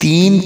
3